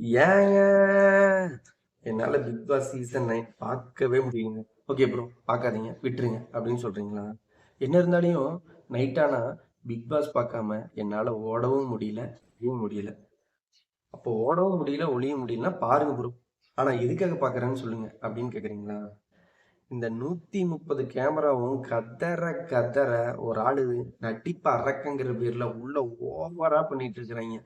ஏங்க என்னால big Boss season 9 பார்க்கவே முடியலங்க. ஓகே ப்ரோ, பார்க்காதீங்க, விட்டுருங்க அப்படின்னு சொல்றீங்களா? என்ன இருந்தாலும் நைட் ஆனா பிக் பாஸ் பார்க்காம என்னால ஓடவும் முடியல, ஒளியவும் முடியல. அப்போ ஓடவும் முடியல, ஒளிய முடியலன்னா பாருங்க ப்ரோ. ஆனா எதுக்காக பார்க்குறேன்னு சொல்லுங்க அப்படின்னு கேட்குறீங்களா? இந்த 130 கேமராவும் கதற கதற ஒரு ஆளு நடிப்பு அரக்கங்கிற பேர்ல உள்ள ஓவரா பண்ணிட்டு இருக்கிறாங்க.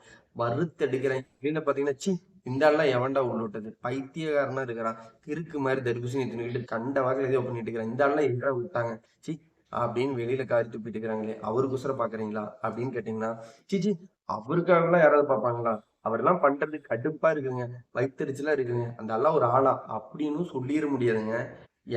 வறுத்தெடுக்கிறாங்க. வெளியில பாத்தீங்கன்னா, ச்சீ இந்த ஆள்லாம் எவன்டா உள்ள விட்டது? பைத்தியக்காரனா இருக்கிறான். கிறுக்கு மாதிரி தர்பூசணி தின்னுட்டு கண்ட வகையில ஏதோ பண்ணிட்டு இருக்கிறான். இந்த ஆள்லாம் எங்கடா விட்டாங்க? ச்சீ அப்படின்னு வெளியில காரி துப்பிட்டு இருக்கிறாங்களே, அவருக்கோசரம் பாக்குறீங்களா அப்படின்னு கேட்டீங்கன்னா, சீச்சி அவருக்காகலாம் யாராவது பார்ப்பாங்களா? அவரெல்லாம் பண்றது கடுப்பா இருக்குங்க. வயித்தெரிச்சலா இருக்குங்க. அந்த ஆள்லாம் ஒரு ஆளா அப்படின்னு சொல்லிட முடியாதுங்க.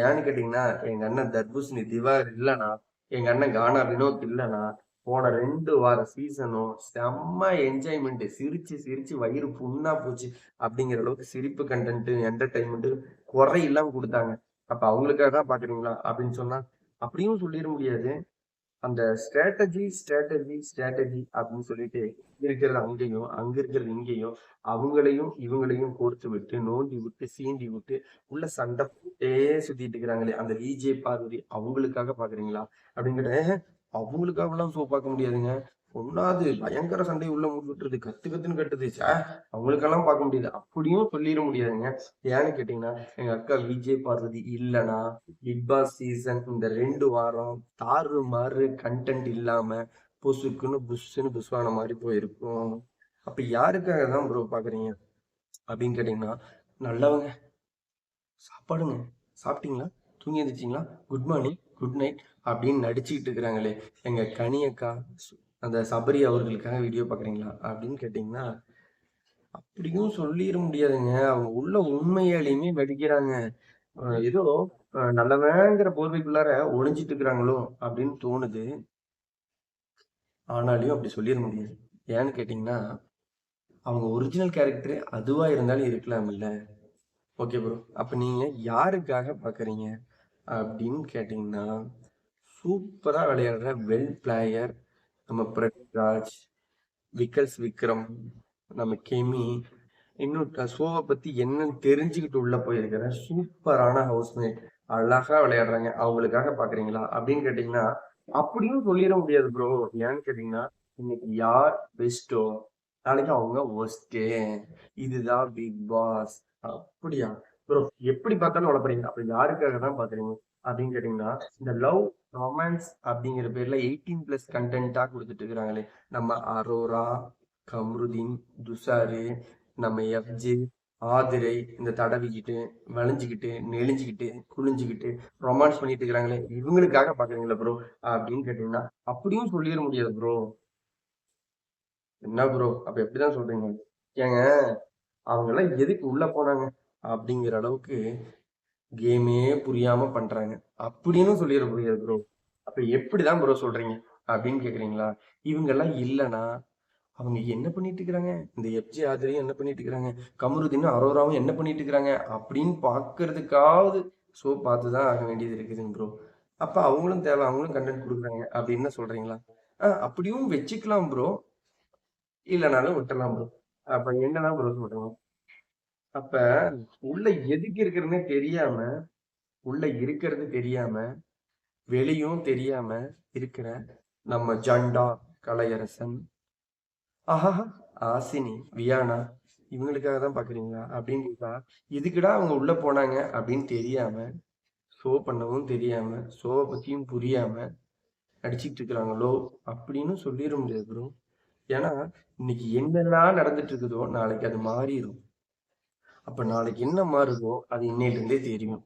ஏன்னு கேட்டீங்கன்னா, எங்க அண்ணன் தர்பூசணி திவாகர் இல்லன்னா, எங்க அண்ணன் கானா வினோத் இல்லன்னா, போன 2 வார சீசனும் செம்ம என்ஜாய்மெண்ட். சிரிச்சு சிரிச்சு வயிறு புண்ணா போச்சு. அப்படிங்கிற அளவுக்கு சிரிப்பு கன்டென்ட், என்டர்டெயின்மெண்ட் குறை இல்லாம குடுத்தாங்க. அப்ப அவங்களுக்காக தான் பார்க்குறீங்களா? அப்படின்னு சொன்னா, அப்படியும் சொல்லிற முடியாது. அந்த ஸ்ட்ராட்டஜி அப்படின்னு சொல்லிட்டு இருக்கிறது அங்கேயும், அங்க இருக்கிறது இங்கேயும், அவங்களையும் இவங்களையும் கோர்த்து விட்டு, நோண்டி விட்டு, சீண்டி விட்டு, உள்ள சண்டை போட்டே சுத்திட்டு இருக்கிறாங்களே, அந்த விஜே பார்வதி அவங்களுக்காக பாக்குறீங்களா? அப்படின்னு கேட்டா, அவங்களுக்காகலாம் ஷோ பார்க்க முடியாதுங்க. ஒண்ணாவது பயங்கர சண்டைய உள்ள விட்டுறது, கத்து கத்துன்னு கட்டுது. அவங்களுக்கெல்லாம் பார்க்க முடியாது. அப்படியும் சொல்லிட முடியாதுங்க. ஏன்னு கேட்டீங்கன்னா, எங்க அக்கா விஜே பார்வதி இல்லனா, பிக் பாஸ் சீசன் இந்த 2 வாரம் தாறுமாறு கன்டென்ட் இல்லாம பொசுக்குன்னு புஸ்ஸுன்னு புஸ்வான மாதிரி போயிருக்கும். அப்ப யாருக்காக தான் ப்ரோ பாக்குறீங்க அப்படின்னு கேட்டீங்கன்னா, நல்லவங்க சாப்பாடுங்க. சாப்பிட்டீங்களா? தூங்கி எந்திரிச்சிங்களா? குட் மார்னிங், குட் நைட் அப்படின்னு நடிச்சுக்கிட்டு இருக்கிறாங்களே, எங்க கனி அக்கா, அந்த சபரி அவர்களுக்காக வீடியோ பாக்குறீங்களா அப்படின்னு கேட்டீங்கன்னா, அப்படியும் சொல்லிட முடியாதுங்க. அவங்க உள்ள உண்மையாலுமே வெடிக்கிறாங்க. ஏதோ நல்லவங்கிற போர்வைக்குள்ளார ஒளிஞ்சிட்டு இருக்கிறாங்களோ அப்படின்னு தோணுது. ஆனாலும் அப்படி சொல்லிட முடியாது. ஏன்னு கேட்டீங்கன்னா, அவங்க ஒரிஜினல் கேரக்டர் அதுவா இருந்தாலும் இருக்கலாம் இல்ல. Okay bro. அப்ப நீங்க யாருக்காக பாக்குறீங்க அப்படின்னு கேட்டீங்கன்னா, சூப்பரா விளையாடுற வெல் பிளேயர் நம்ம பிரகாஷ், விக்கல்ஸ் விக்ரம், நம்ம கெமி, இன்னும் ஷோவை பத்தி என்னன்னு தெரிஞ்சுக்கிட்டு உள்ள போயிருக்கிற சூப்பரான ஹவுஸ்மேட் அழகா விளையாடுறாங்க அவங்களுக்காக பாக்குறீங்களா அப்படின்னு கேட்டீங்கன்னா, அப்படியும் சொல்லிட முடியாது ப்ரோ. ஏன்னு கேட்டீங்கன்னா, இன்னைக்கு யார் பெஸ்டோ நாளைக்கு அவங்க ஒஸ்டே. இதுதான் பிக் பாஸ். அப்படியா ப்ரோ? எப்படி பார்த்தாலும் உழப்பறீங்க. அப்ப யாருக்காக தான் பாக்குறீங்க அப்படின்னு கேட்டீங்கன்னா, இந்த லவ் ரொமான்ஸ் அப்படிங்கிற பேர்ல 18+ கண்டென்ட்டா கொடுத்துட்டு இருக்கிறாங்களே, நம்ம அரோரா, கம்ருதீன், துஷாரு, நம்ம எஃப்ஜே, ஆதிரை இந்த தடவிக்கிட்டு, வளைஞ்சுக்கிட்டு, நெளிஞ்சுக்கிட்டு, குனிஞ்சுக்கிட்டு, ரொமான்ஸ் பண்ணிட்டு இருக்கிறாங்களே, இவங்களுக்காக பாக்குறீங்களா ப்ரோ அப்படின்னு கேட்டீங்கன்னா, அப்படியும் சொல்லிட முடியாது ப்ரோ. என்ன ப்ரோ அப்ப எப்படிதான் சொல்றீங்க? ஏங்க அவங்க எல்லாம் எதுக்கு உள்ள போனாங்க அப்படிங்கிற அளவுக்கு கேமே புரியாம பண்றாங்க அப்படின்னு சொல்லிட முடியாது ப்ரோ. அப்ப எப்படிதான் ப்ரோ சொல்றீங்க அப்படின்னு கேக்குறீங்களா? இவங்க எல்லாம் இல்லனா அவங்க என்ன பண்ணிட்டு இருக்கிறாங்க? இந்த எஃப்ஜே ஆதிரியும் என்ன பண்ணிட்டு இருக்கிறாங்க? கமருதீனும் அரோராவும் என்ன பண்ணிட்டு இருக்கிறாங்க? அப்படின்னு பாக்குறதுக்காவது ஷோ பார்த்துதான் ஆக வேண்டியது இருக்குதுங்க ப்ரோ. அப்ப அவங்களும் தேவை, அவங்களும் கண்டென்ட் கொடுக்குறாங்க அப்படின்னு சொல்றீங்களா? அப்படியும் வச்சுக்கலாம் ப்ரோ. இல்லனாலும் விட்டுறலாம் ப்ரோ. அப்ப என்னதான் ப்ரோ சொல்றீங்க? அப்ப உள்ள எதுக்கு இருக்கிறதுனே தெரியாம, உள்ள இருக்கிறது தெரியாம, வெளியும் தெரியாம இருக்கிற நம்ம ஜண்டா, கலையரசன், ஆஹா, ஆசினி, வியானா இவங்களுக்காக தான் பாக்குறீங்களா அப்படின்னு கேட்டா, எதுக்குடா அவங்க உள்ள போனாங்க அப்படின்னு தெரியாம, ஷோ பண்ணவும் தெரியாம, ஷோவை பத்தியும் புரியாம நடிச்சிட்டு இருக்கிறாங்களோ அப்படின்னு சொல்லிட முடியாது ப்ரோ. ஏன்னா இன்னைக்கு என்னெல்லாம் நடந்துட்டு இருக்குதோ நாளைக்கு அது மாறிடும். அப்ப நாளைக்கு என்ன மாறுதோ அது இன்னையில இருந்தே தெரியும்.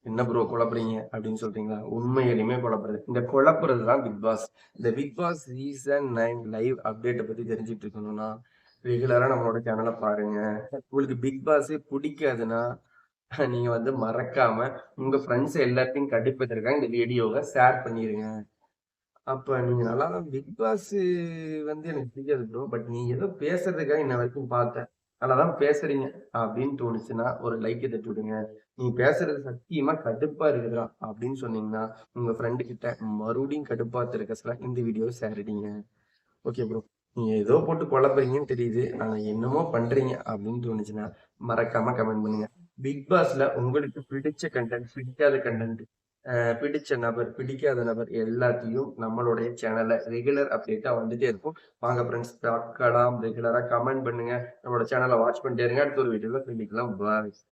என்ன ப்ரோ குழப்புறீங்க அப்படின்னு சொல்றீங்களா? உண்மையிலுமே குழப்புறது. இந்த குழப்புறது தான் பிக் பாஸ். இந்த பிக் பாஸ் சீசன் 9 லைவ் அப்டேட்டை பத்தி தெரிஞ்சுட்டு இருக்கணும்னா ரெகுலரா நம்மளோட சேனலை பாருங்க. உங்களுக்கு பிக் பாஸே பிடிக்காதுன்னா நீங்க வந்து மறக்காம உங்க ஃப்ரெண்ட்ஸ் எல்லாத்தையும் கண்டிப்பதற்காக இந்த வீடியோவை ஷேர் பண்ணிருங்க. அப்ப நீங்க நல்லா தான் பிக் பாஸ் வந்து எனக்கு பிடிக்காது ப்ரோ. பட் நீங்க ஏதோ பேசுறதுக்காக இன்ன வரைக்கும் பார்த்தேன். நல்லாதான் பேசுறீங்க அப்படின்னு தோணுச்சுன்னா ஒரு லைக்கை தட்டி விடுங்க. நீங்க பேசுறது சத்தியமா கடுப்பா இருக்குதுடா அப்படின்னு சொன்னீங்கன்னா உங்க ஃப்ரெண்டு கிட்ட மறுபடியும் கடுப்பாத்து இருக்க சொல்ல இந்த வீடியோ ஷேர் அடிங்க. Okay bro. நீங்க ஏதோ போட்டு குழப்பறீங்கன்னு தெரியுது. ஆனா என்னமோ பண்றீங்க அப்படின்னு தோணுச்சுன்னா, மறக்காம கமெண்ட் பண்ணுங்க. பிக் பாஸ்ல உங்களுக்கு பிடிச்ச கன்டென்ட், பிடிக்காத கன்டென்ட், பிடிச்ச நபர், பிடிக்காத நபர் எல்லாத்தையும் நம்மளுடைய சேனல்ல ரெகுலர் அப்டேட்டா வந்துட்டே இருக்கும். வாங்க ஃப்ரெண்ட்ஸ் பார்க்கலாம். ரெகுலரா கமெண்ட் பண்ணுங்க. நம்மளோட சேனல வாட்ச் பண்ணிட்டே இருங்க. அடுத்த ஒரு வீடியோல சந்திக்கலாம். பாய்.